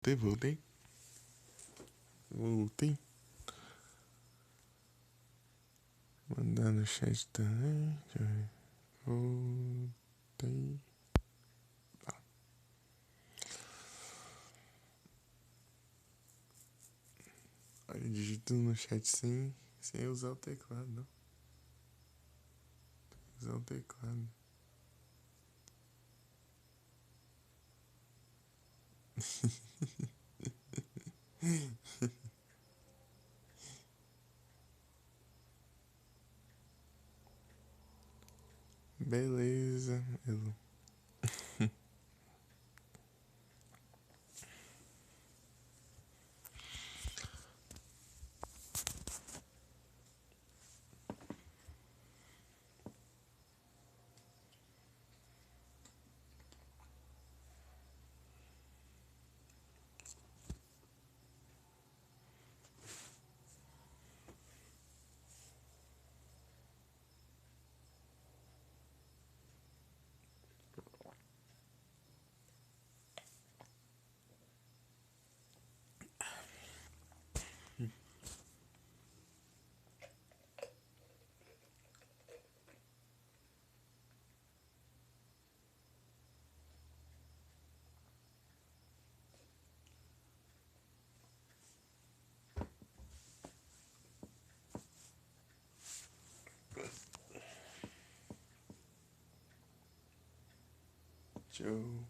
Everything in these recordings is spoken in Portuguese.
Voltei. Voltei. Mandar no chat também. Deixa eu ver. Voltei. Tá. Olha, eu digito no chat sem usar o teclado, não. Usar o teclado. Beleza, Elo. Deixa eu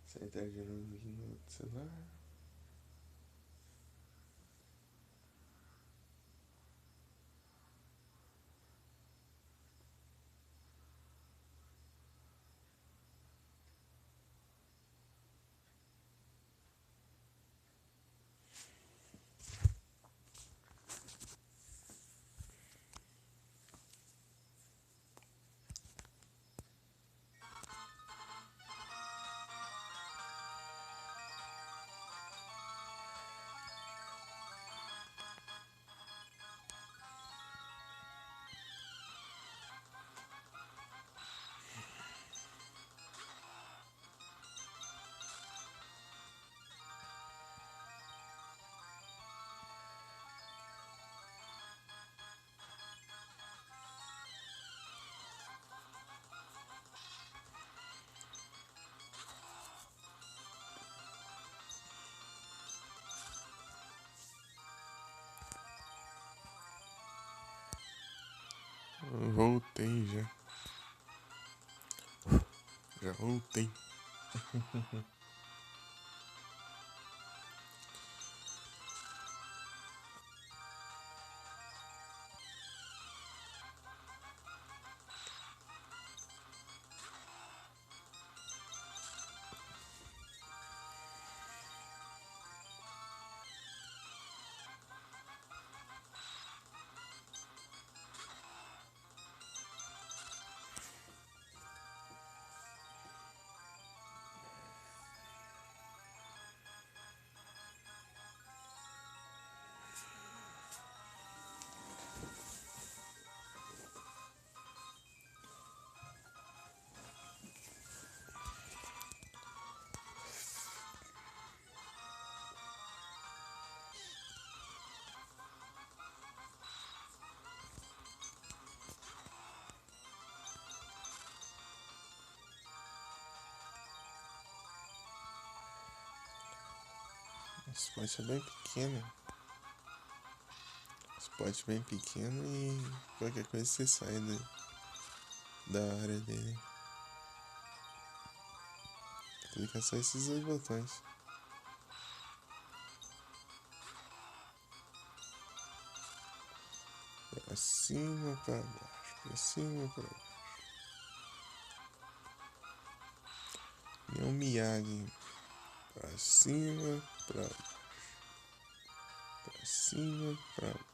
sentar de novo aqui no outro celular. Voltei já. Já voltei. Esse spot é bem pequeno. Spot bem pequeno e qualquer coisa você sai da área dele. Clica só esses dois botões. Pra cima, pra baixo, pra cima, pra baixo. Nem um Miyagi. Pra cima, pra baixo. Pra cima, pra baixo.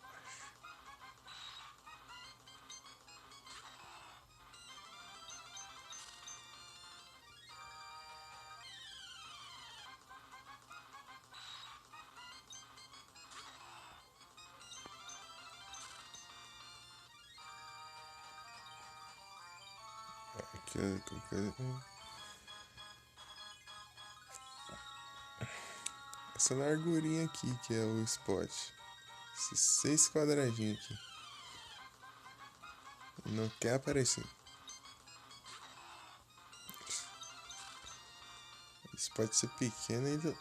Aqui, qualquer coisa. essa largurinha aqui que é o spot. Esses 6 quadradinhos aqui. Não quer aparecer. Isso pode ser pequeno ainda.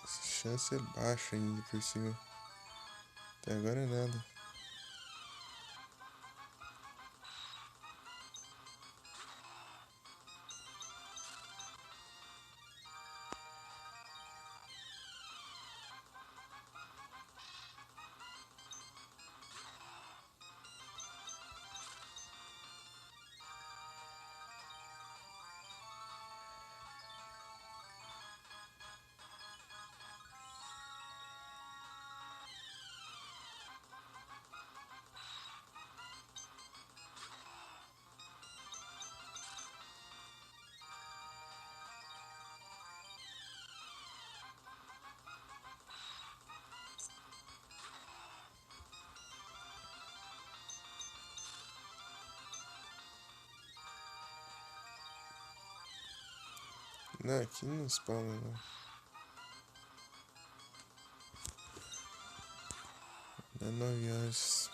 A chance é baixa ainda por cima. Até agora é nada. Não, aqui não spawna não. Dá 9 horas.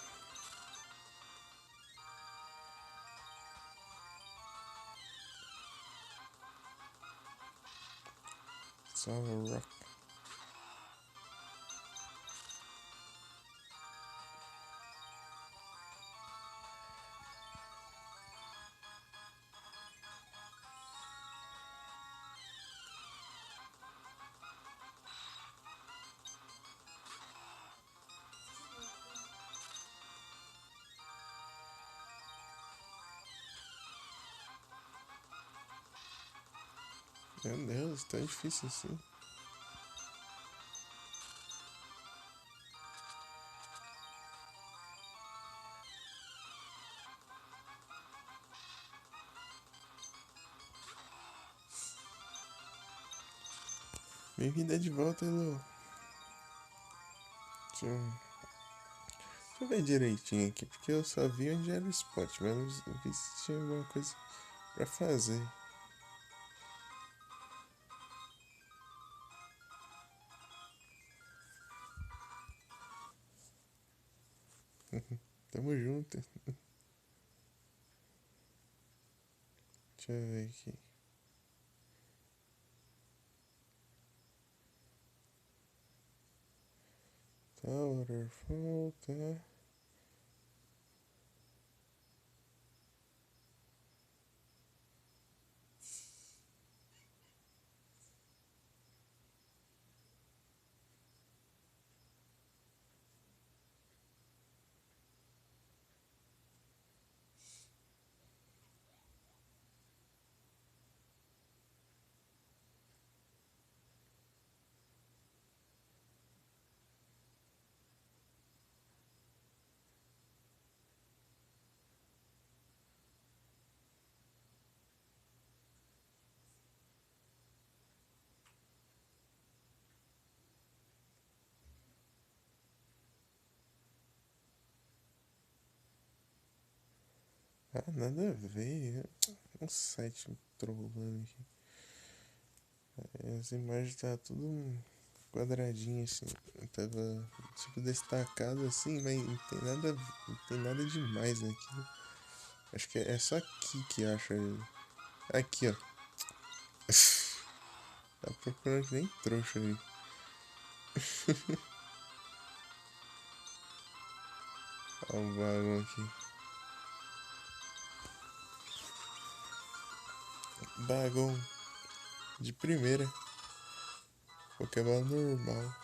Salva o rock. Meu Deus, tão difícil assim. Bem-vinda de volta, Elo. Deixa eu ver direitinho aqui, porque eu só vi onde era o spot, mas não vi se tinha alguma coisa pra fazer. Tamo junto. Deixa eu ver aqui. Tá, waterfall, tá. Ah, nada a ver. Um site trolando aqui. As imagens tá tudo quadradinho assim. Tava tipo destacado assim, mas não tem nada demais naquilo. Acho que é só aqui que acha ele. Aqui, ó. Tá procurando que nem trouxa aí. Olha o vagão aqui. Bagão de primeira. Pokémon normal.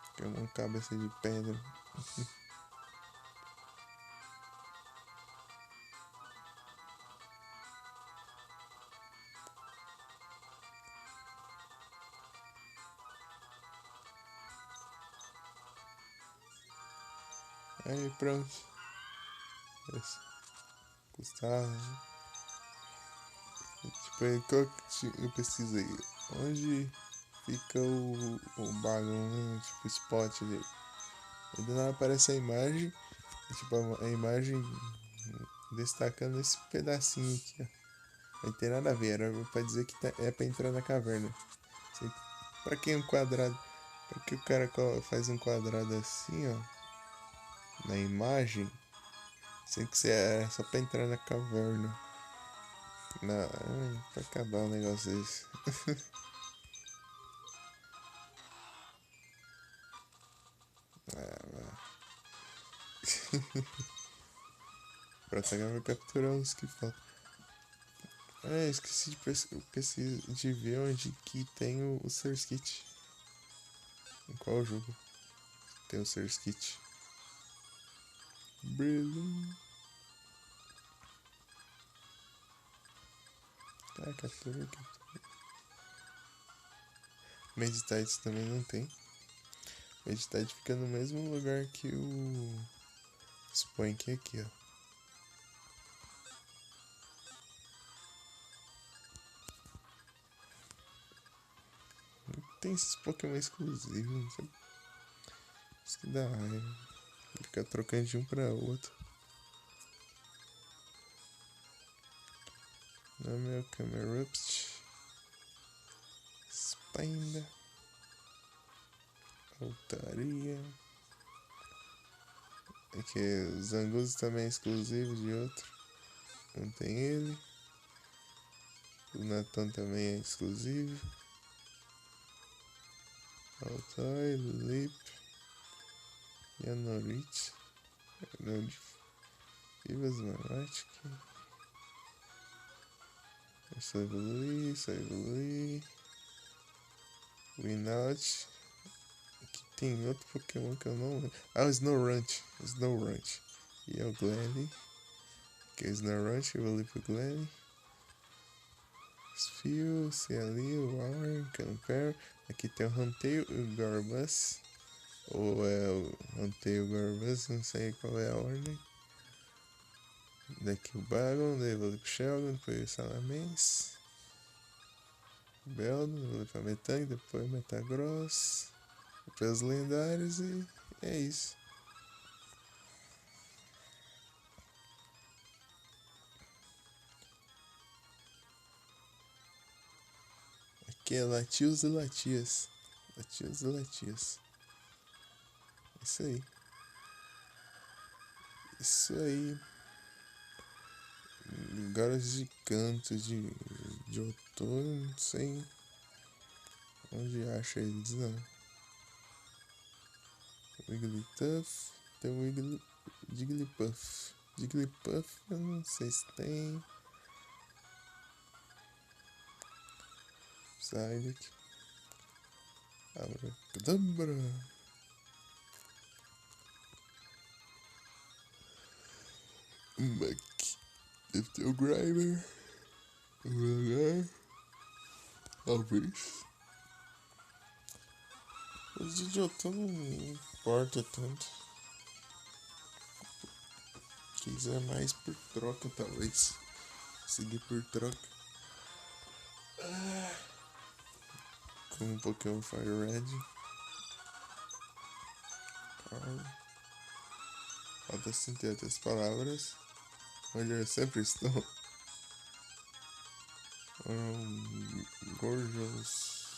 Pokémon cabeça de pedra. Aí pronto. Esse. Gustavo. Tipo, eu pesquisei. Onde fica o bagulho, né? Tipo, spot ali. E do nada aparece a imagem. Tipo, a imagem destacando esse pedacinho aqui, ó. Não tem nada a ver, era pra dizer que é pra entrar na caverna. Assim, pra que um quadrado? Pra que o cara faz um quadrado assim, ó, na imagem, sem que é só pra entrar na caverna. Pra acabar um negócio desse. Pronto, agora vai capturar os que faltam. Esqueci de ver onde que tem o Source Kit. Em qual jogo tem o Source Kit? Brilho. Tá, captura. Meditite também não tem. Meditite fica no mesmo lugar que o Spoink aqui, ó. Tem esses Pokémon exclusivos, não sei. Isso que dá raiva. Fica trocando de um pra outro. No meu Camerupt. Spinda. Altaria. Aqui, os Zangoose também é exclusivo de outro. Não tem ele. O Natan também é exclusivo. Altai, Lip. Yanorich. Vivas Maratic. Só evoluir. Winnout. Aqui tem outro Pokémon que eu não lembro. Ah, o Snorunt. E é o Glenny. Que é o Snorunt, eu vou ali pro Glenny. Fio, Cialio, Warren, Camper. Aqui tem o Huntail e o Garbus. Ou é o Huntail e o Garbus, não sei qual é a ordem. Daqui o Bagon, daí eu vou ali pro Sheldon, depois o Salamence. Beldon, vou ali pra Metang, depois Metagross. Depois os lendários e é isso. Aqui é Latios e Latias. Latios e Latias. Isso aí. Isso aí. Lugares de canto de outono, não sei onde acha eles, não. Wigglytuff, tem o Jigglypuff. Jigglypuff, eu não sei se tem. Psyduck. Abracadabra. Aqui deve ter o Grimer. Talvez. Os de outono não importa tanto. Quiser mais por troca, talvez. Seguir por troca. Como Pokémon Fire Red. Falta 68 palavras. Onde eles sempre estão. Gorgeous.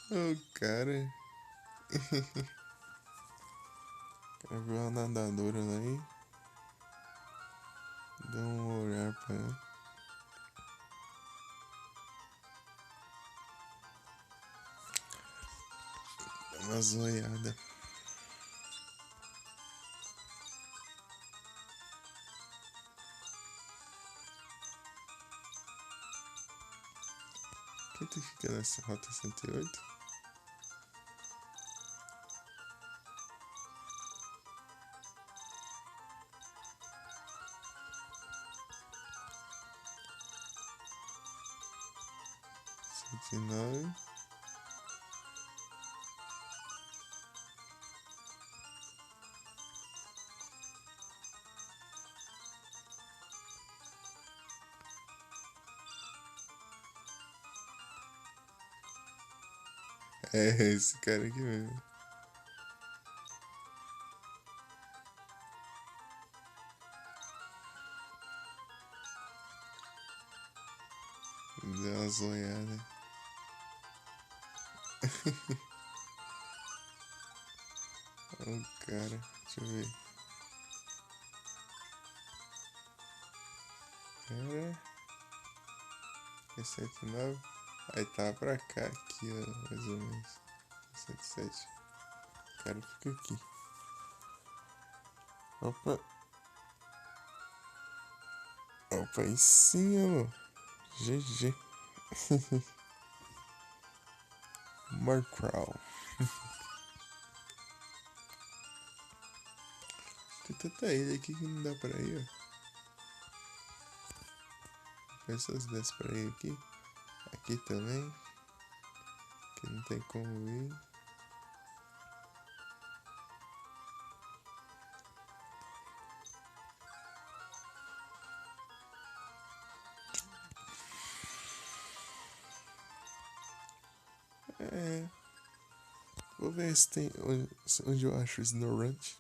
Oh, cara. Quero ver uma nadadora aí. Dá um olhar pra ela. Dá uma zoiada. Quem que fica nessa rota 108? Nove. É esse cara aqui mesmo. Deu uma zonhada. O cara, deixa eu ver. Cara, é 79. Aí tá pra cá, aqui, ó, mais ou menos. 77. O cara fica aqui. Opa, opa, aí sim, amor. GG. Marcral. Tem tanta ilha aqui que não dá pra ir, ó. Pensa se desse pra ir aqui. Aqui também. Que não tem como ir. É. Vou ver se tem. Onde eu acho Snow Ranch.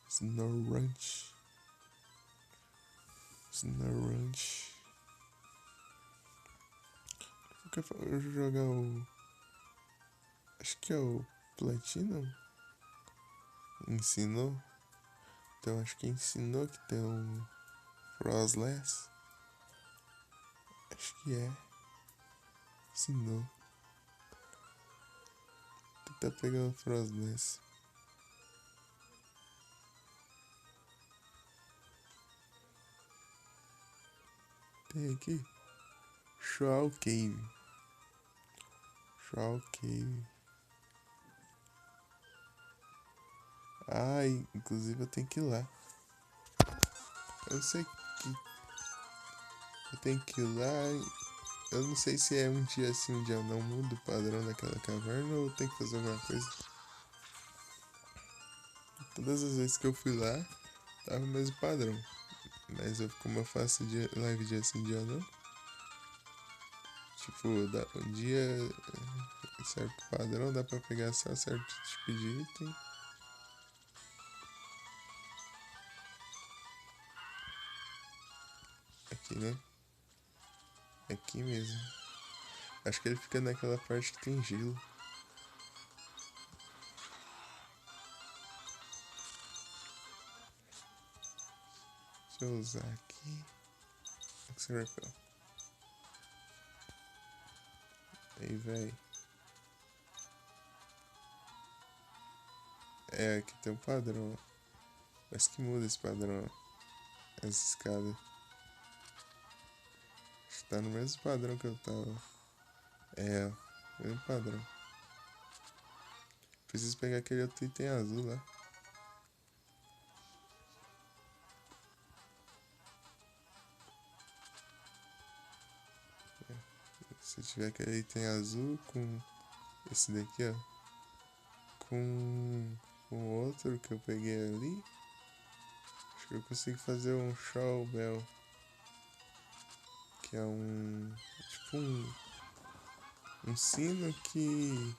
Snow Ranch. Snow Ranch. Eu vou jogar o. Acho que é o Platinum. Ensinou. Então acho que ensinou que tem um Frostless. Acho que é. Ensinou. Tentar pegar o Frostless. Tem aqui. Shoal Cave. Shoal Cave. Ah, inclusive eu tenho que ir lá. Eu sei que eu tenho que ir lá. Eu não sei se é um dia sim, um dia não. Muda o padrão daquela caverna ou tem que fazer alguma coisa. Todas as vezes que eu fui lá, tava o mesmo padrão. Mas como eu faço live dia sim, dia não. Tipo, dá, um dia certo padrão, dá pra pegar só certo tipo de item. Aqui, né? Aqui mesmo. Acho que ele fica naquela parte que tem gelo. Deixa eu usar aqui. X-Repel. Aí, véi. É, aqui tem um padrão. Parece que muda esse padrão. Essa escada. Acho que tá no mesmo padrão que eu tava. É, mesmo padrão. Preciso pegar aquele outro item azul lá. Se tiver aquele item azul com esse daqui, ó. Com o outro que eu peguei ali. Acho que eu consigo fazer um Shaw Bell. Que é um. Tipo um sino que.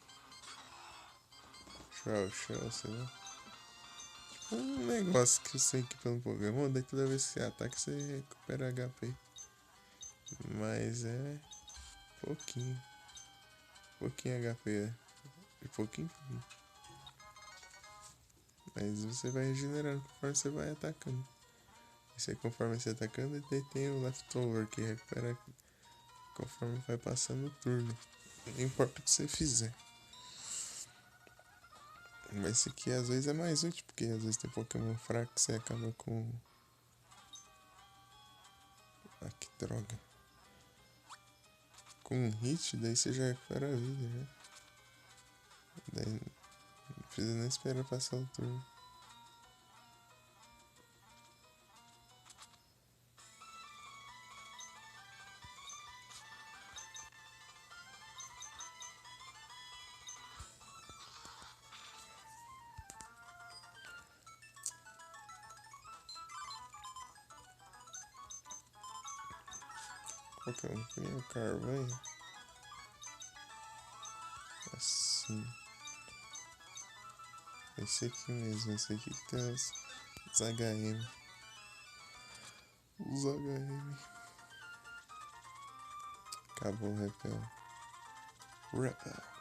Shaw, sei lá. Um negócio que eu sei que pelo Pokémon, daí toda vez que você ataca você recupera HP. Mas é pouquinho. Pouquinho HP, é. De pouquinho em pouquinho. Mas você vai regenerando conforme você vai atacando. Isso aí conforme você atacando, daí tem o Leftover que recupera conforme vai passando o turno. Não importa o que você fizer. Mas esse aqui às vezes é mais útil, porque às vezes tem Pokémon fraco que você acaba com. Ah, que droga. Com um hit, daí você já recupera a vida, já. Daí não precisa nem esperar passar o turno. Qual que é o carvanho? Nossa. assim. Esse aqui mesmo, esse aqui que tem os HM. Os HM. Acabou o repel. Repel.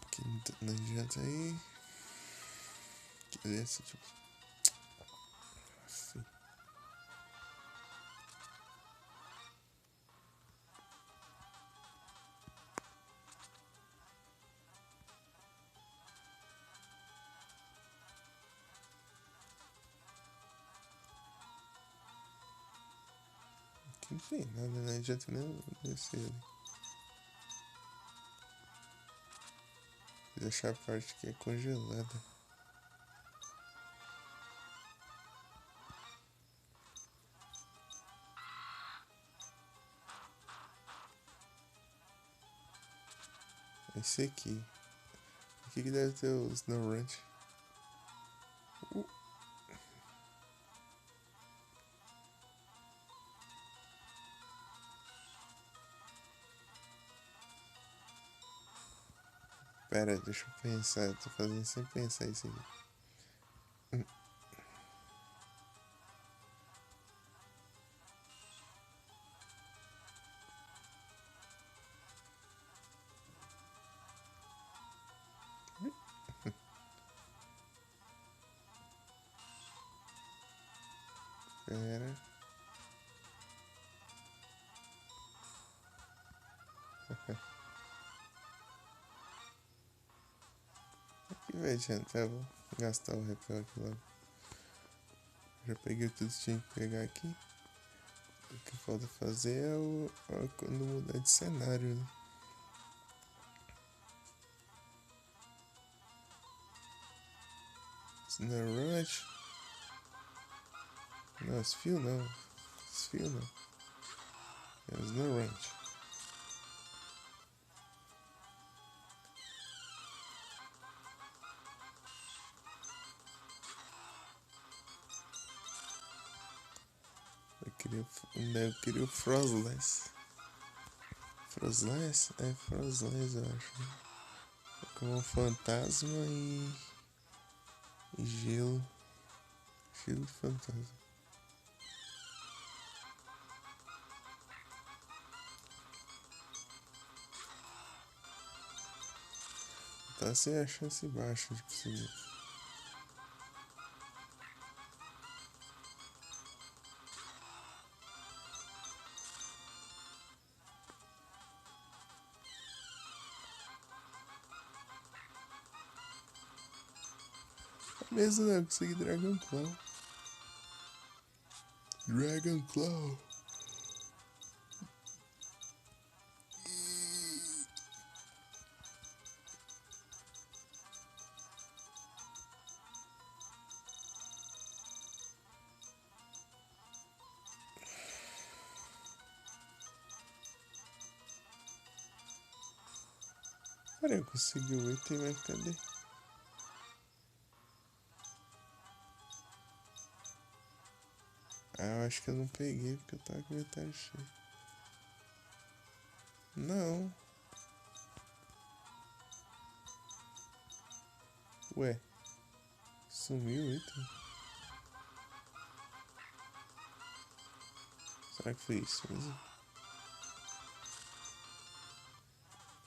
Aqui não adianta aí. Que desse tipo. Assim. Aqui não tem nada, não adianta nem descer ali. Deixar a parte que é congelada. Esse aqui. Aqui que deve ter o Snow Ranch. Pera, deixa eu pensar. Eu tô fazendo sem pensar isso aqui. Pera. Aqui vai adiantar, eu vou gastar o repel aqui logo. Já peguei tudo que tinha que pegar aqui. O que falta fazer é quando mudar de cenário, né? Snow Ranch. Não, esse fio não. Esse fio não. É o Snow Ranch. Eu queria o Frostless. Frostless? É Frostless, eu acho. Né? Como fantasma e gelo. Gelo de fantasma. Tá sem a chance baixa de conseguir. Mesmo não, eu consegui Dragon Claw. Dragon Claw. Cara, eu consegui o item, mas cadê? Ah, eu acho que eu não peguei porque eu tava com o inventário cheio. Não. Ué. Sumiu o item? Será que foi isso mesmo?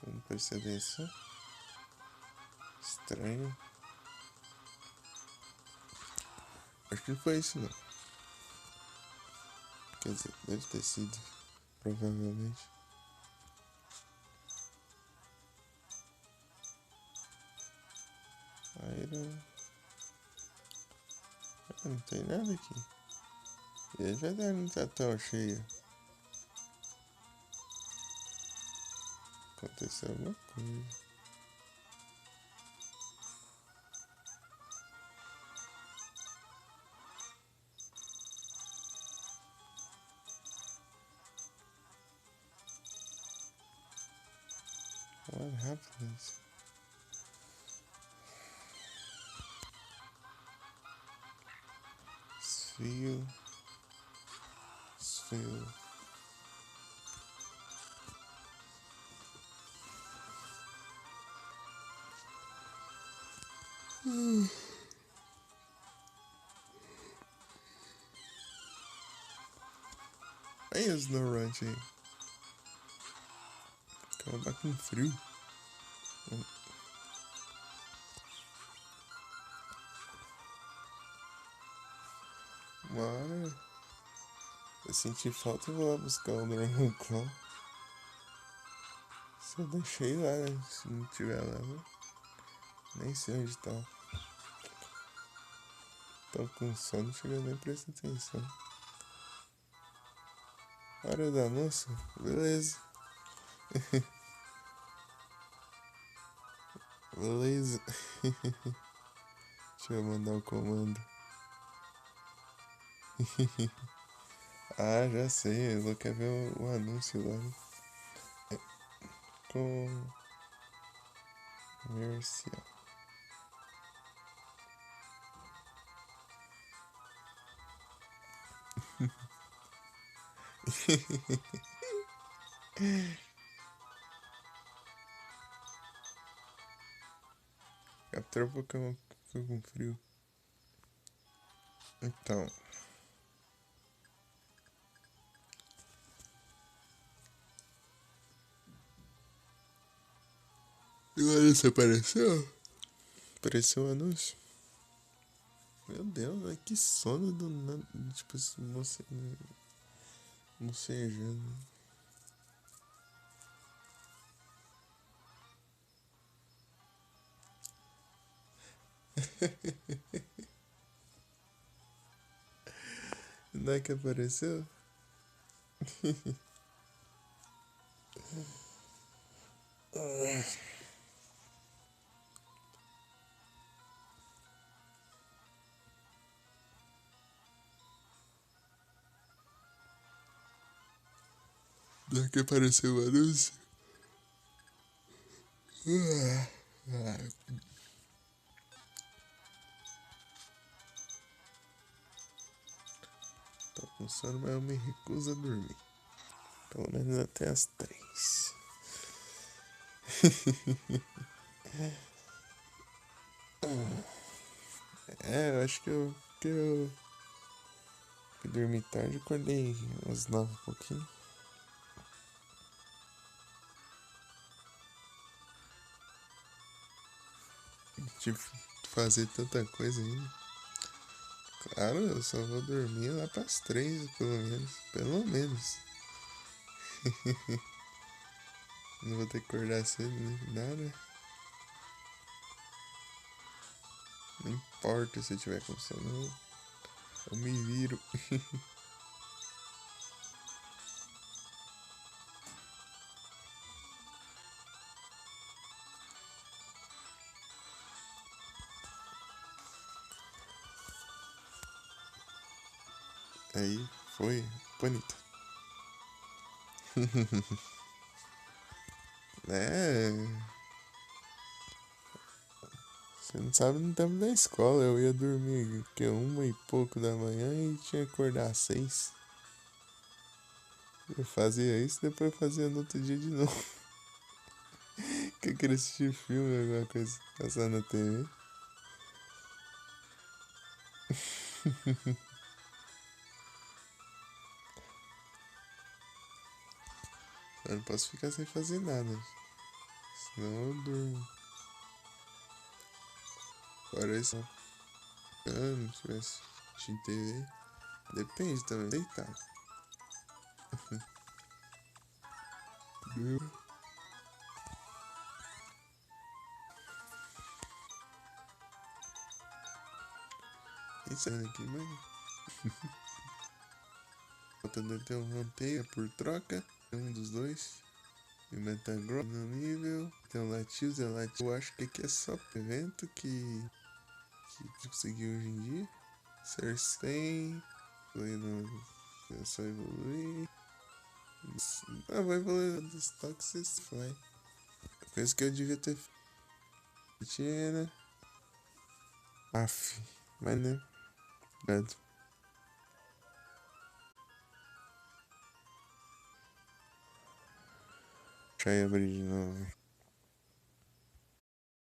Vamos prestar atenção. Estranho. Acho que não foi isso não. Quer dizer, deve ter sido. Provavelmente. Iron. Ah, não tem nada aqui. E aí vai dar, não tá tão cheio. Aconteceu alguma coisa. What happens? Desfio. Desfio. Aí os no ranch aí. Acabar com frio. Uma hora eu senti falta e vou lá buscar o Dragon Claw. Se eu deixei lá, né? Se não tiver lá, né? Nem sei onde tá. Tô com sono, não chega nem presta atenção. Hora do almoço? Beleza. Beleza. Deixa eu mandar o comando. Ah, já sei. Eu quero ver o anúncio lá. Né? Comercial. Captura Pokémon ficou com frio. Então. E o anúncio apareceu? Apareceu o anúncio? Meu Deus, velho, que sono do nada. Tipo assim, mocejando. Não é que apareceu? Não é que apareceu o anúncio? Tô com sono, mas eu me recuso a dormir. Pelo menos até as 3. Eu acho que eu fui dormir tarde, acordei às 9 e pouquinho. Tive que fazer tanta coisa ainda. Claro, eu só vou dormir lá pras 3, pelo menos. Pelo menos. Não vou ter que acordar cedo, nem nada. Não importa se eu tiver com sono, eu me viro. Aí foi bonito. É. Você não sabe no tempo da escola. Eu ia dormir que 1 e pouco da manhã e tinha que acordar às 6. Eu fazia isso, depois fazia no outro dia de novo. Que eu queria assistir filme, alguma coisa passando na TV. Eu não posso ficar sem fazer nada. Senão eu durmo. Fora isso, não tivesse assistindo TV. Depende também, deitar. Isso aqui, mano. Faltando ter um rampeia por troca. Um dos dois. E o Metagross no nível. Tem o Latios e o Latios. Eu acho que aqui é só evento que conseguiu hoje em dia. Cersei. Eu só evoluir. Ah, vai evoluir dos Toxic Fly. Coisa que eu devia ter feito, né? Aff, mas né? Gato. Deixa eu abrir de novo.